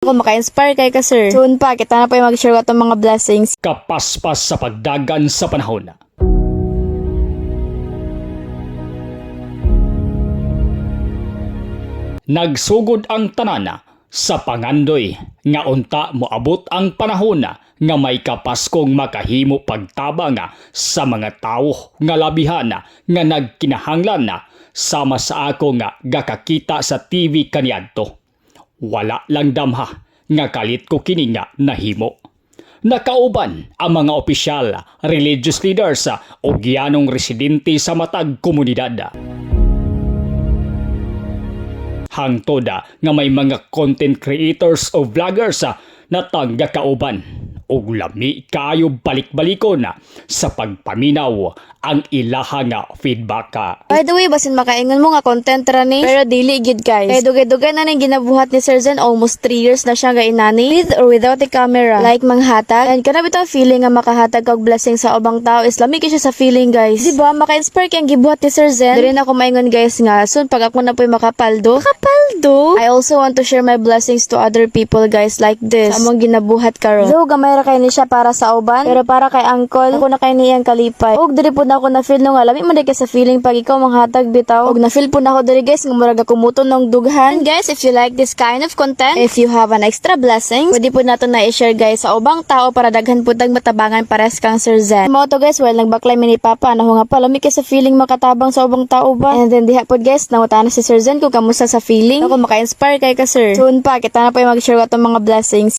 Ako maka-inspire kay ka sir. Soon pa, kita na po yung mag-share ko itong mga blessings. Kapaspas sa pagdagan sa panahon. Nagsugod ang tanana sa pangandoy nga unta moabot ang panahon nga may kapaskong makahimo pagtabang sa mga tao nga labihan nga nagkinahanglan sama sa ako nga gakakita sa TV kaniadto. Wala lang damha nga kalit ko kini nga nahimo. Nakauban ang mga opisyal, religious leaders o giyanong residente sa matag komunidad. Hangtod nga may mga content creators o vloggers na tangga kauban og lami kaayo balik-balikon sa pagpaminaw ang ilaha nga feedback. By the way, basin makaingon mo nga content ra ni, pero dili gid guys. Kaya dugay-dugay na ning ginabuhat ni Sir Zen, almost 3 years na siya gainani, with or without the camera. Like manghatag, and kana bitong feeling nga makahatag kag blessing sa ubang tao is lami siya sa feeling guys. Diba, maka-inspire kang gibuhat ni Sir Zen. Dili na ako maingon guys nga, soon pag ako na po'y makapaldo, I also want to share my blessings to other people guys like this. Sa among ginabuhat karon. Though gamay ra kay ni siya para sa uban, pero para kay uncle, ako na kay niyang kalipay. Og diri pud ako na feel no nga lami man kay sa feeling pag ikaw manghatag bitaw. Og na feel pud ako diri guys nga murag ako muton ng dughan. And guys, if you like this kind of content, if you have an extra blessings, pwede pud nato na i-share guys sa ubang tao para daghan pud tag matabangan pares kang Sir Zen. Mo to guys, well nagbaklay mi ni Papa na nga pa lami kay sa feeling makatabang sa ubang tao ba. And then diha pud guys, nangutana si Sir Zen kung kamusta sa feeling. Ako maka-inspire kay ka sir. Soon pa, kita na po yung mag-share ko itong mga blessings.